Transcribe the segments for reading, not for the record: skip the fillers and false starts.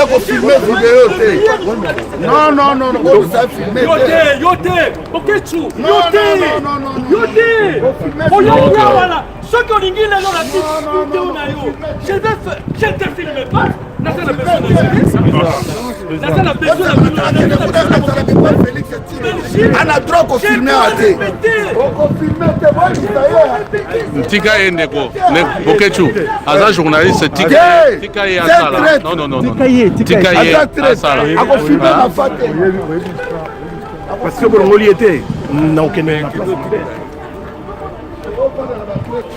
qu'on filme vidéo. Non, non, non, non, ça filme. Yote, Oketsu, Yote, voilà. Ceux qui ont l'ingé là, la petite vidéo, je ne te filme pas. Là, c'est la personne là, c'est la personne ana droit qu'on filme à thé. Tika Endeko, Oketsu, Aza journaliste, Tika Asala. Non, non, non, non. Tika Asala. Parce que bon, on y était. Non,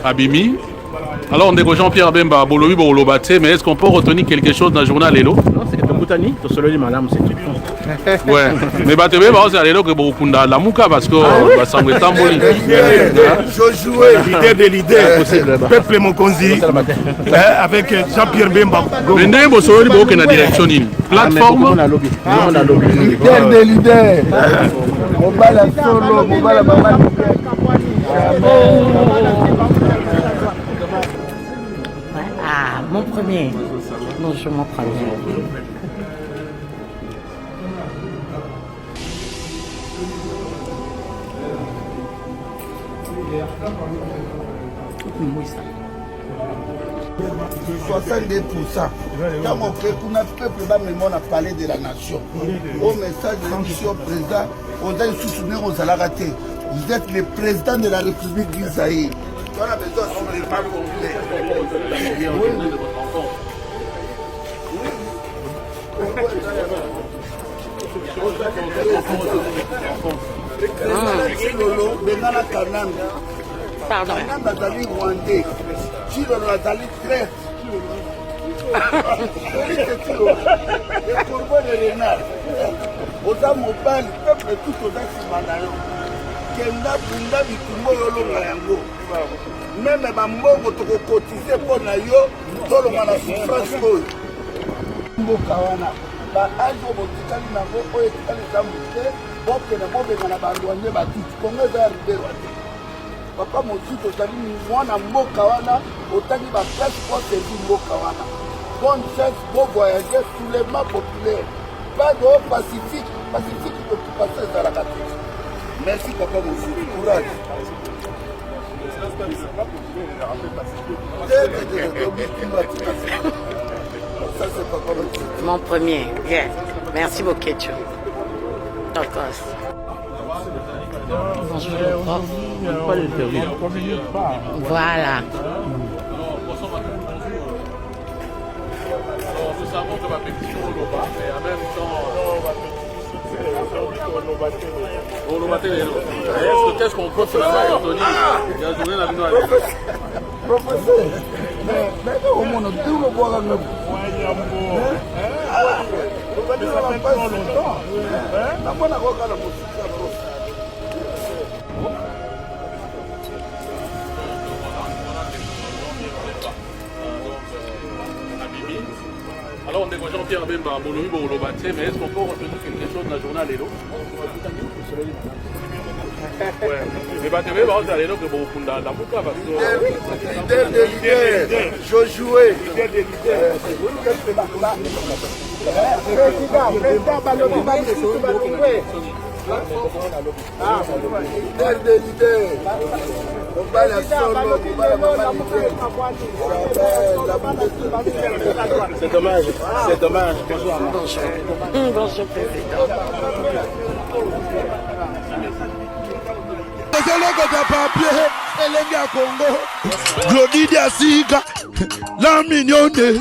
Abimi. Alors, on est Jean-Pierre Bemba, Bolobi, Bolobate, mais est-ce qu'on peut retenir quelque chose dans le journal Lelo? Non, c'est que Boutani, tu as dit madame, c'est tout. Ouais, mais Batebe, c'est Lelo que Bokunda, la Mouka, parce que ça semble tamboli. Je jouais. Leader des leaders, Peuple Mokonzi, avec Jean-Pierre Bemba. Mais nous, on se dit qu'il y a une direction. Plateforme. Leader des leaders. Mobala solo, Mobala Mama. Ah, mon premier. Non, je m'en prends bien. Quand on fait qu'on a peuple va me parler de la nation. Au message de l'émission président, on a une soutenir aux raté. Vous êtes le président de la République d'Isaïe. On a besoin de ce pas complet. Pardon. Nathalie Rwandais. Chilo Nathalie traite. Le corbeau de Renard. Oza mobile, peuple tout aux axes. Kenda bunda bitumbo yolonga yango. Même bambongo tokokotize mpo na yo tolonga na souffrance oyo. Mboka wana baage botikali nango oyo etikali eza moke bokende bobenga na bandwande batuti kongo eza ya ribero te. Papa mosusu ozali mwana mboka wana otangi baplace po servi mboka wana. Bonne chance, beau voyager, soulèvement populaire. Pas de pacifique, pacifique d'occupation ezalaka te. Merci papa Moussou, courage. Mon premier, yeah. Merci Boketcho. Tokos. Bonjour. Voilà. Nous savons que ma pétition au Loba, mais en même temps... Qu'est-ce qu'on peut faire là, Anthony? Il y a une journée la vie. Professeur, mais au monde, tout le bois là. Ça fait pas longtemps. La bonne avocat la musique. Alors, on est Jean-Pierre Bemba, Bolobi, Bolobate, mais est-ce qu'on peut retenir quelque chose dans le journal Lelo? Ouais, mais Batebe, c'est à Lelo que Bokunda, la Mouka, parce que... Leader des leaders, je jouais. Leader des leaders. Président Balobi, leader des leaders. C'est dommage, c'est dommage. Bonjour, président. papier, elenge à Congo, Glody Diasika, la mignonne,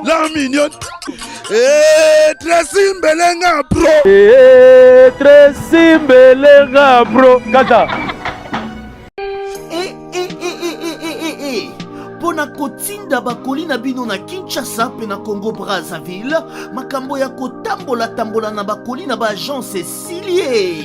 la mignonne, Tracy Mbelenga Pro, Tracy Mbelenga Pro, Kata. Pona kotinda bakoli na bino na Kinshasa pe na Congo Brazzaville, makambo ya kotambola tambola na bakoli na ba agence Silier.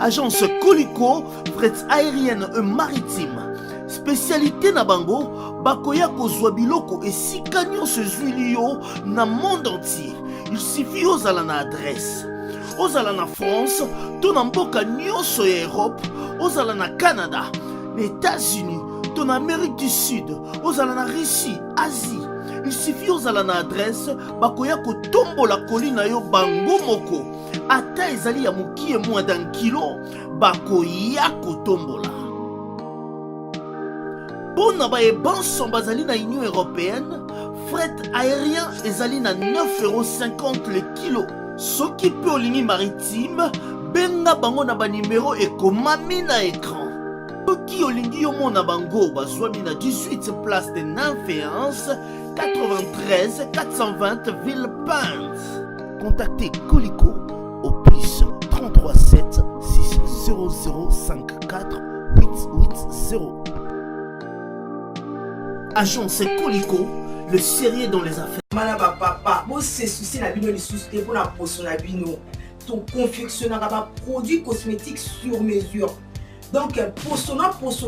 Agence Coliko, fret aérienne et maritime. Spécialité na bango, bakoya kozwa biloko esika nyonso ezwili yo na monde entier. Il suffit ozala na adresse. Ozala na France, to na mboka nyonso ya Europe, ozala na Canada, les États-Unis, en Amérique du Sud, aux en Russie, Asie. Il il suffit ozala na adresse bakoya kotombola colis na yo bango moko ata ezali ya mokie moins d'un kilo bakoya kotombola. Pona bayebanso bazali na Union Européenne, fret aérien ezali na 9,50 € le kilo. Soki pe olingi maritime, benga bango na ba numéro ekomami na écran. Soki olingi yo mona bango bazwami na 18 place de Nanféance, 93 420 Villepinte. Contactez Colicot au plus 33 7 600 54 880. Agence Colicot, le sérieux dans les affaires. Malaba papa, bon c'est souci na bino les soucis pour la potion na bino. Ton confectionnera ba produits cosmétiques sur mesure. Donc potion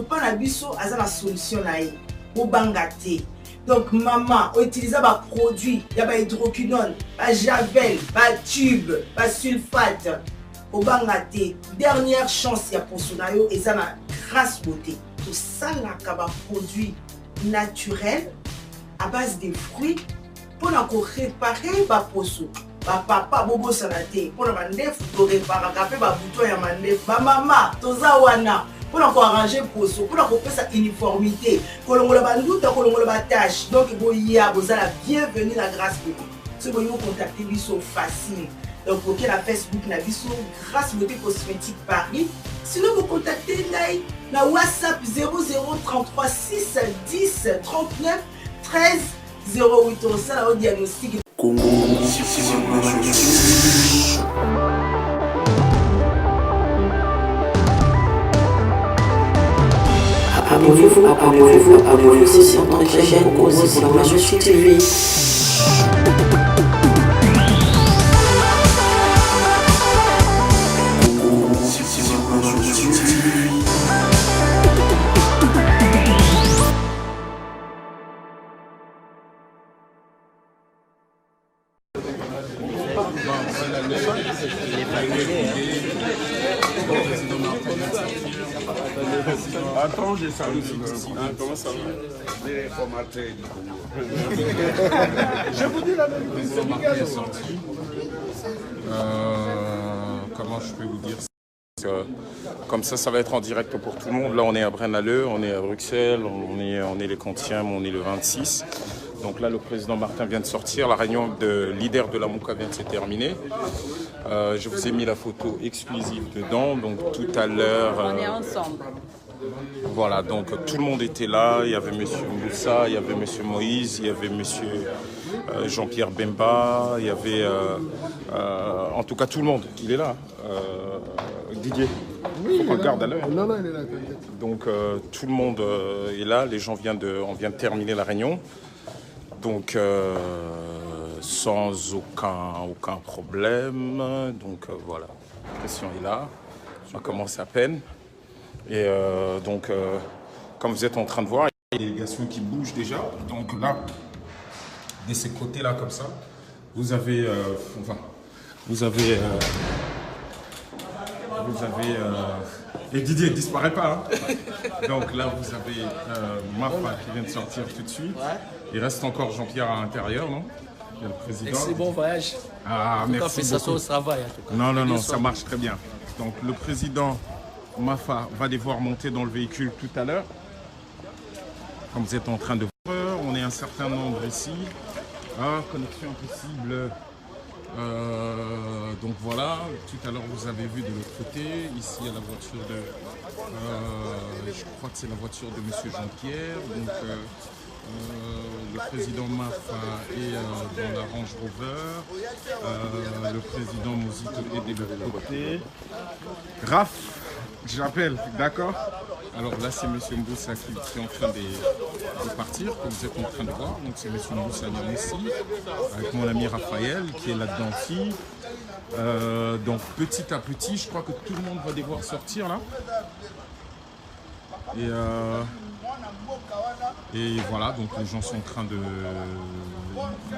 pas na biso aza la solution na ye. Bo bangate. Donc maman, utiliser ba produit, ya ba hydroquinone, ba javel, ba tube, ba sulfate. Bo bangate. Dernière chance ya potion na yo eza na grâce beauté. Tout ça la ba produit naturel à base de fruits pour réparer ba poso ba papa bobo salate pour la mandef pour réparer café ba bouton ya mandef ba mama toza wana pour arranger poso pour sa uniformité kolongola ba nduta kolongola ba tâche donc boya bozala bienvenue la grâce beauté si vous voulez contacter biso facile donc pour la Facebook na biso grâce beauté cosmétique Paris. Sinon vous contactez na WhatsApp 0033 6 10 39 13 08 au sein au diagnostic. Abonnez-vous sur notre chaîne aussi sur la Joshi TV. Attends, j'ai salué. Comment ça va? Les réformateurs du Congo. Je vous dis la vérité. Comment je peux vous dire ça? Comme ça va être en direct pour tout le monde. Là, on est à Braine-l'Alleud, on est à Bruxelles, on est les Quantièmes, on est le 26. Donc là, le président Martin vient de sortir. La réunion de leader de la MOCA vient de se terminer. Je vous ai mis la photo exclusive dedans. Donc tout à l'heure... on est ensemble. Voilà, donc tout le monde était là. Il y avait M. Moussa, il y avait M. Moïse, il y avait M. Jean-Pierre Bemba, il y avait... en tout cas, tout le monde. Il est là. Didier. Oui, il faut qu'on le garde à l'heure. Non, il est là. Donc tout le monde est là. Les gens on vient de terminer la réunion. Donc sans aucun problème. Donc voilà, la question est là. On a commencé à peine. Et donc, comme vous êtes en train de voir, il y a des délégations qui bougent déjà. Donc là, de ces côtés-là, comme ça, vous avez... et Didier ne disparaît pas. Hein. Donc là, vous avez Mafa qui vient de sortir tout de suite. Il reste encore Jean-Pierre à l'intérieur, non? Il y a le président. Merci, bon voyage. Ah, merci beaucoup. Au travail, en tout cas. Non, ça marche très bien. Donc le président Mafa va devoir monter dans le véhicule tout à l'heure. Comme vous êtes en train de voir, on est un certain nombre ici. Connexion impossible. Donc voilà, tout à l'heure vous avez vu de l'autre côté, ici il y a la voiture de, je crois que c'est la voiture de M. Jean-Pierre, donc le président Mafa est dans la Range Rover, le président Mozito est de l'autre côté. Raph, j'appelle, d'accord? Alors là c'est M. Mboussa qui est en train de partir, comme vous êtes en train de voir. Donc c'est M. Mboussa aussi, avec mon ami Raphaël qui est là-dedans aussi. Donc petit à petit, je crois que tout le monde va devoir sortir là. Et voilà, donc les gens sont en train de...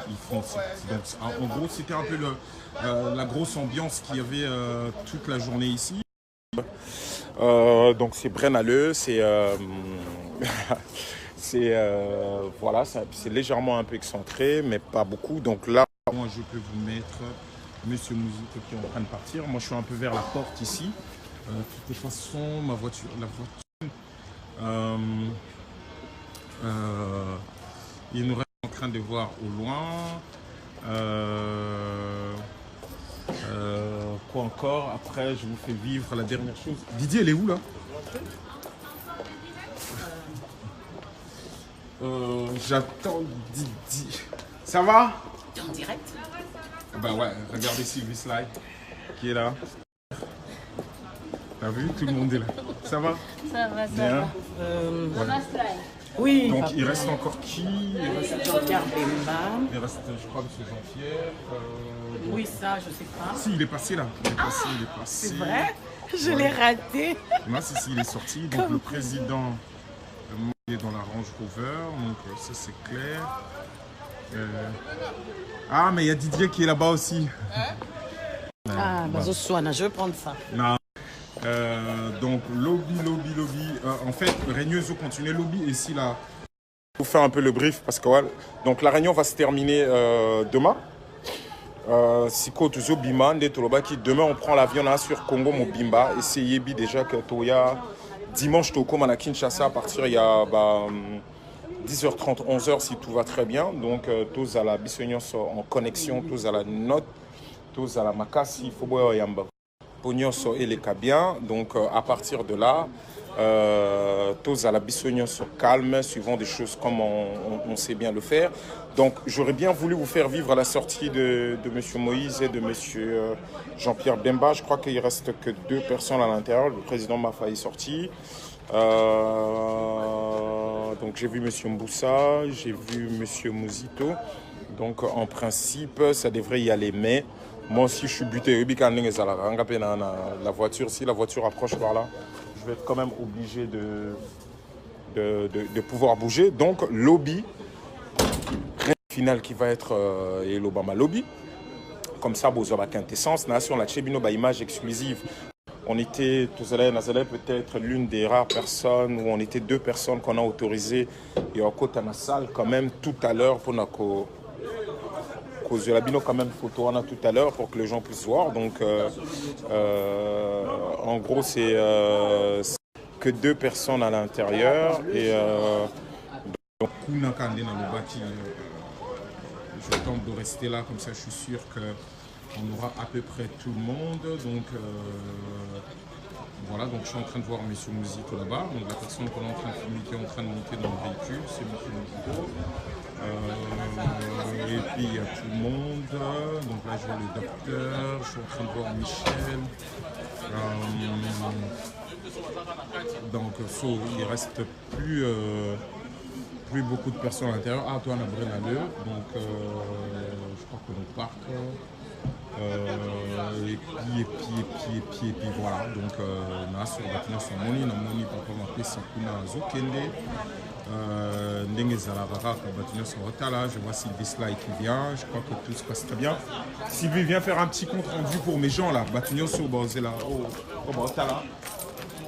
Ils font... Donc, en gros, c'était un peu la grosse ambiance qu'il y avait toute la journée ici. Donc c'est Braine-l'Alleud, c'est C'est voilà, c'est légèrement un peu excentré, mais pas beaucoup. Donc là, moi je peux vous mettre Monsieur Mouzito qui est en train de partir. Moi je suis un peu vers la porte ici. De toute façon, la voiture, il nous reste en train de voir au loin. Quoi encore? Après, je vous fais vivre la dernière chose. Didier, elle est où là? J'attends Didier. Ça va? En direct? Bah ouais, regardez Sylvie Sly qui est là. T'as vu? Tout le monde est là. Ça va? Ça va, ça bien. va. Oui. Donc il reste encore qui? Il reste Jean-Pierre Bemba. Il reste, je crois, M. Jean-Pierre. Oui, ça, je sais pas. Si, il est passé là. Il est passé. C'est vrai? Je l'ai raté. Là, si, il est sorti. Donc le président est dans la Range Rover. Donc ça, c'est clair. Ah, mais il y a Didier qui est là-bas aussi. Ah, bah, je vais prendre ça. Non. Donc lobby. En fait, Régneuse continue lobby ici là. Je vais vous faire un peu le brief parce que voilà. Donc la réunion va se terminer demain. Siko Tuzo Bima, demain on prend l'avion là sur Congo Mobimba. Et c'est Yebi déjà que Toya dimanche Toko à Kinshasa à partir il y a 10h30, 11h si tout va très bien. Donc tous à la Bissognos en connexion, tous à la note, tous à la Makasi, Fobo Yamba. Pognos et les Kabiens. Donc à partir de là, tous à la Bissognos calme, suivant des choses comme on sait bien le faire. Donc j'aurais bien voulu vous faire vivre la sortie de M. Moïse et de M. Jean-Pierre Bemba. Je crois qu'il ne reste que 2 personnes à l'intérieur. Le président Mafa est sorti. Donc j'ai vu M. Mboussa, j'ai vu M. Mouzito. Donc en principe, ça devrait y aller. Mais moi aussi, je suis buté. La voiture, si la voiture approche par là, je vais être quand même obligé de pouvoir bouger. Donc lobby. Final qui va être l'Obama Lobby. Comme ça, vous avez la quintessence. Nation, la Chebino, image exclusive. On était, peut-être l'une des rares personnes où on était 2 personnes qu'on a autorisées et en côté dans la salle quand même tout à l'heure pour la cause de la bino quand même photo on a tout à l'heure pour que les gens puissent voir. Donc en gros c'est que 2 personnes à l'intérieur et donc je tente de rester là, comme ça je suis sûr qu'on aura à peu près tout le monde. Donc voilà, donc je suis en train de voir M. Mouzito là-bas. Donc la personne qu'on est en train de filmer qui est en train de monter dans le véhicule, c'est M. Mouzito. Et puis il y a tout le monde. Donc là je vois le docteur, je suis en train de voir Michel. Donc il reste plus beaucoup de personnes à l'intérieur. Ah, toi, on a brûlé la l'heure. Donc, je crois que l'on part. Et puis, voilà. Donc, on a sur le bâtiment Samoni, on a moni papa m'appelé Sakuna Zokende. Ndenge Zalavara, le bâtiment Sorotala. Je vois Sylvie Sly qui vient. Je crois que tout se passe très bien. Sylvie, viens faire un petit compte rendu pour mes gens là. Bâtiment Sorotala.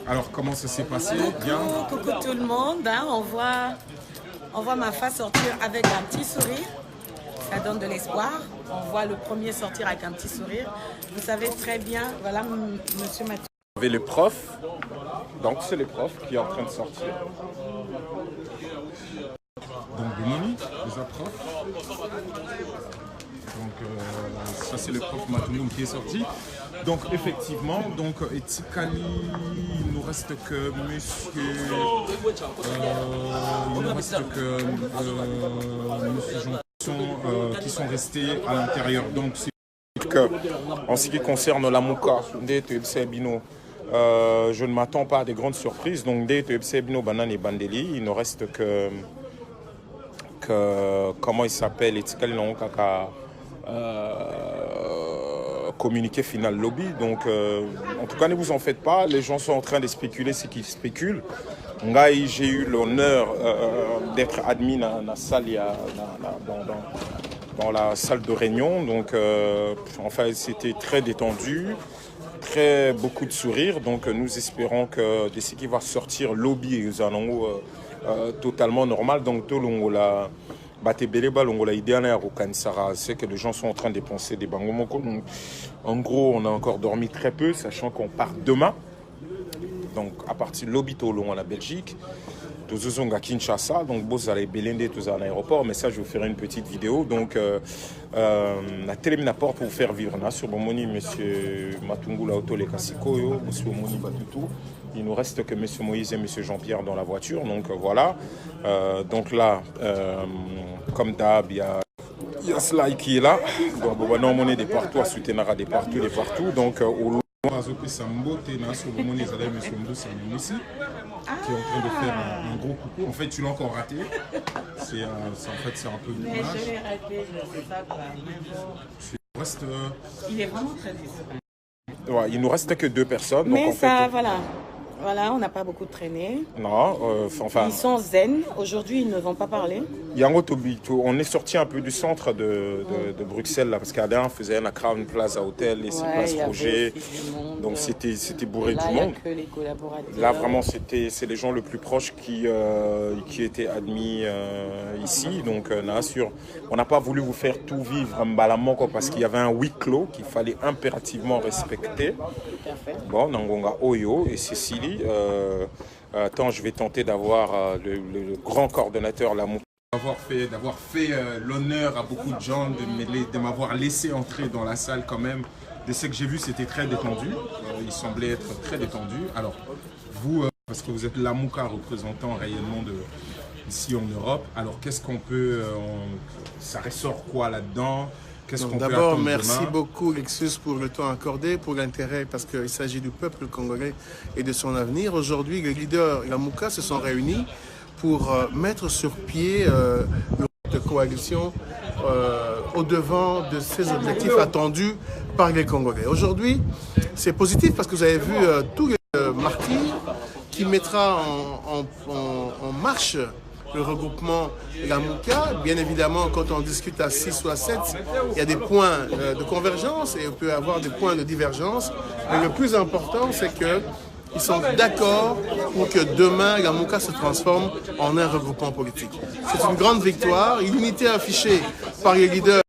Alors, comment ça s'est passé? Bien. Coucou tout le monde. Hein, on voit ma face sortir avec un petit sourire. Ça donne de l'espoir. On voit le premier sortir avec un petit sourire. Vous savez très bien, voilà, monsieur Mathieu. Vous avez le prof. Donc c'est le prof qui est en train de sortir. Donc Benoni, déjà prof. Donc ça c'est le prof Matounoum qui est sorti. Donc effectivement, donc Etikali, il nous reste que monsieur Jean qui sont restés à l'intérieur. Donc en ce qui concerne la Mouka, je ne m'attends pas à des grandes surprises. Donc dès Bino Banane et Bandeli, il ne reste que comment il s'appelle, Etikali Kaka. Communiqué final lobby. Donc en tout cas ne vous en faites pas, les gens sont en train de spéculer ce qu'ils spéculent. J'ai eu l'honneur d'être admis dans la salle, dans la salle de réunion. Donc enfin c'était très détendu, beaucoup de sourires. Donc nous espérons que dès ce qui va sortir lobby et nous allons totalement normal. Donc tout l'ongola batebeleba l'ongola idéana ya kokanisara, c'est que les gens sont en train de dépenser des bangomoko. Donc en gros, on a encore dormi très peu, sachant qu'on part demain. Donc à partir de l'Obito en la Belgique. Tous à Kinshasa, donc vous allez Belende, tous à l'aéroport, mais ça je vous ferai une petite vidéo. Donc la télé pour vous faire vivre là sur Bomoni, monsieur Matungula Auto les Kasikoyo, monsieur Moni Batutu. Il nous reste que monsieur Moïse et monsieur Jean-Pierre dans la voiture, donc voilà. Donc là, comme d'hab, il y a Sly qui est là. Donc on est des partout, à soutenir des partout, donc au qui est en train de faire un gros coucou. En fait, tu l'as encore raté. C'est un peu dommage. Mais je l'ai raté, je ne sais pas quoi. Mais bon. Il est vraiment très discret. Ouais, il nous reste que 2 personnes. Mais donc, ça, en fait, voilà, on n'a pas beaucoup traîné. Non, enfin... Ils sont zen. Aujourd'hui, ils ne vont pas parler. On est sorti un peu du centre de Bruxelles, là, parce qu'Adam faisait un Crown Plaza Hotel, et c'est Place Roger. Donc c'était bourré là, du monde. Que les collaborateurs. Là, vraiment, c'est les gens les plus proches qui étaient admis ici. Donc, on n'a pas voulu vous faire tout vivre en balamant, parce qu'il y avait un huis clos qu'il fallait impérativement respecter. Tout à fait. Bon, Nangonga Oyo et Cécilie. Attends, je vais tenter d'avoir le grand coordonnateur, d'avoir fait l'honneur à beaucoup de gens, de m'avoir laissé entrer dans la salle quand même. De ce que j'ai vu, c'était très détendu. Il semblait être très détendu. Alors, vous, parce que vous êtes l'Amouka représentant réellement ici en Europe, alors qu'est-ce qu'on peut... ça ressort quoi là-dedans? D'abord, merci beaucoup, Lexus, pour le temps accordé, pour l'intérêt, parce qu'il s'agit du peuple congolais et de son avenir. Aujourd'hui, les leaders et la Mouka se sont réunis pour mettre sur pied une coalition au-devant de ces objectifs attendus par les Congolais. Aujourd'hui, c'est positif parce que vous avez vu tous les martyrs qui mettra en marche le regroupement Lamouka. Bien évidemment, quand on discute à 6 ou à 7, il y a des points de convergence et il peut y avoir des points de divergence. Mais le plus important, c'est qu'ils sont d'accord pour que demain, Lamouka se transforme en un regroupement politique. C'est une grande victoire, une unité affichée par les leaders.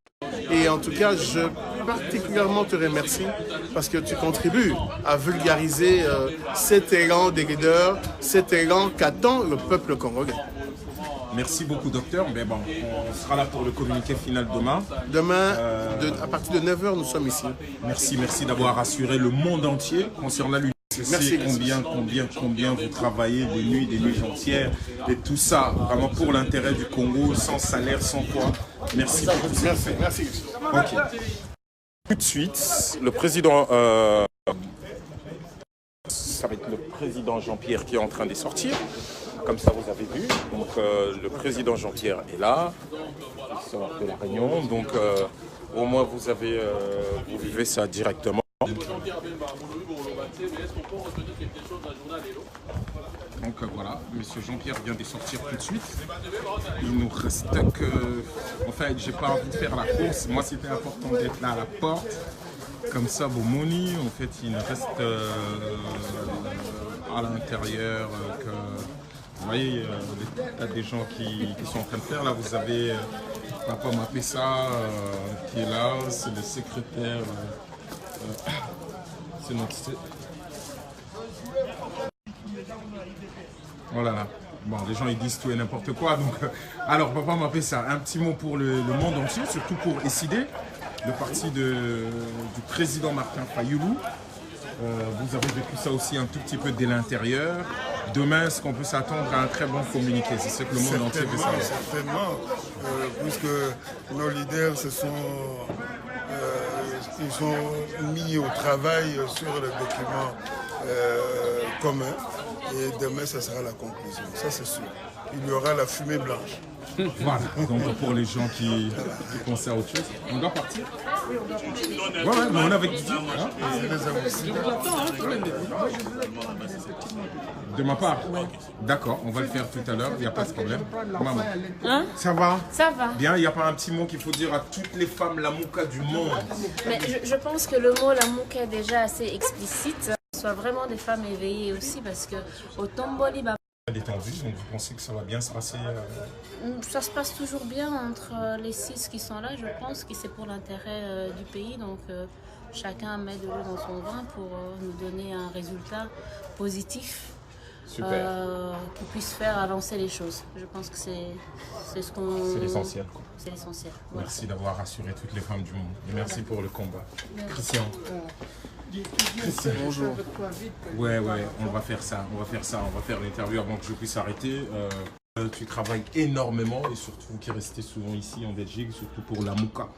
Et en tout cas, je particulièrement te remercie parce que tu contribues à vulgariser cet élan des leaders, cet élan qu'attend le peuple congolais. Merci beaucoup, docteur. Mais bon, on sera là pour le communiqué final demain. Demain, à partir de 9h, nous sommes ici. Merci d'avoir assuré le monde entier concernant l'UNCC. Combien vous travaillez des nuits entières et tout ça, vraiment pour l'intérêt du Congo, sans salaire, sans quoi. Merci beaucoup. Merci. Ok. Tout de suite, le président... ça va être le président Jean-Pierre qui est en train de sortir. Comme ça, vous avez vu. Donc, le président Jean-Pierre est là. Il sort de la réunion. Donc, au moins, vous vivez ça directement. Donc voilà, monsieur Jean-Pierre vient de sortir tout de suite. Il nous reste que... En fait, j'ai pas envie de faire la course. Moi, c'était important d'être là à la porte. Comme ça, Bomoni, en fait, il nous reste à l'intérieur que... Vous voyez, il y a des gens qui sont en train de faire. Là, vous avez Papa Mapessa qui est là, c'est le secrétaire. C'est notre... Voilà. Là. Bon, les gens ils disent tout et n'importe quoi. Donc, alors, Papa Mapessa, un petit mot pour le monde entier, surtout pour SID, le parti du président Martin Fayoulou. Vous avez vécu ça aussi un tout petit peu dès l'intérieur. Demain, est-ce qu'on peut s'attendre à un très bon communiqué? C'est ce que le monde entier veut savoir. Certainement, puisque nos leaders ils sont mis au travail sur le document commun. Et demain, ce sera la conclusion. Ça, c'est sûr. Il y aura la fumée blanche. Voilà, donc pour les gens qui pensent à autre chose, on doit partir. Oui, on doit partir. Ouais, mais on est avec Didier. De ma part. D'accord, on va le faire tout à l'heure, il n'y a pas de problème. Maman. Hein? Ça va? Ça va. Bien, il n'y a pas un petit mot qu'il faut dire à toutes les femmes Lamouka du monde? Mais je pense que le mot Lamouka est déjà assez explicite. Soit vraiment des femmes éveillées aussi parce que au Tomboli, Détendu, donc vous pensez que ça va bien se passer Ça se passe toujours bien entre les 6 qui sont là. Je pense que c'est pour l'intérêt du pays. Donc chacun met de l'eau dans son vin pour nous donner un résultat positif qui puisse faire avancer les choses. Je pense que c'est ce qu'on... C'est l'essentiel. C'est l'essentiel. Merci d'avoir rassuré toutes les femmes du monde. Et merci pour le combat. Christian. Bonjour. Ouais, on va faire ça. On va faire l'interview avant que je puisse arrêter. Tu travailles énormément et surtout vous qui restez souvent ici en Belgique, surtout pour la Mouka.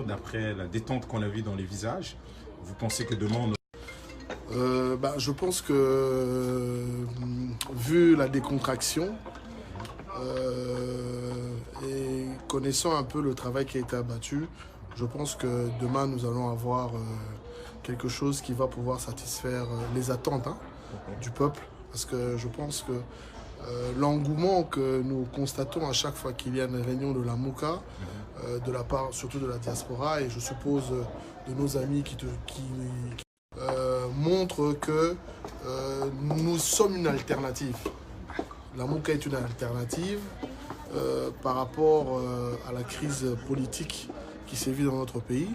D'après la détente qu'on a vue dans les visages, vous pensez que demain je pense que vu la décontraction et connaissant un peu le travail qui a été abattu, je pense que demain nous allons avoir quelque chose qui va pouvoir satisfaire les attentes du peuple. Parce que je pense que l'engouement que nous constatons à chaque fois qu'il y a une réunion de la Mouka, de la part surtout de la diaspora, et je suppose de nos amis qui montrent que nous sommes une alternative. La Mouka est une alternative par rapport à la crise politique qui sévit dans notre pays.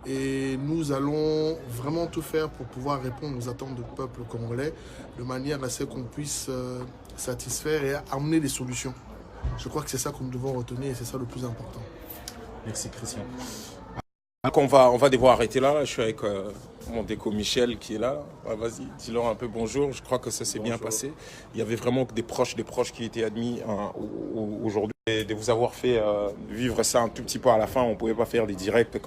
Et nous allons vraiment tout faire pour pouvoir répondre aux attentes du peuple congolais de manière à ce qu'on puisse satisfaire et amener des solutions. Je crois que c'est ça que nous devons retenir et c'est ça le plus important. Merci Christian. Donc on va devoir arrêter là. Je suis avec mon déco Michel qui est là. Vas-y, dis-leur un peu bonjour. Je crois que ça s'est bien passé. Il y avait vraiment des proches qui étaient admis aujourd'hui. Et de vous avoir fait vivre ça un tout petit peu à la fin, on ne pouvait pas faire des directs.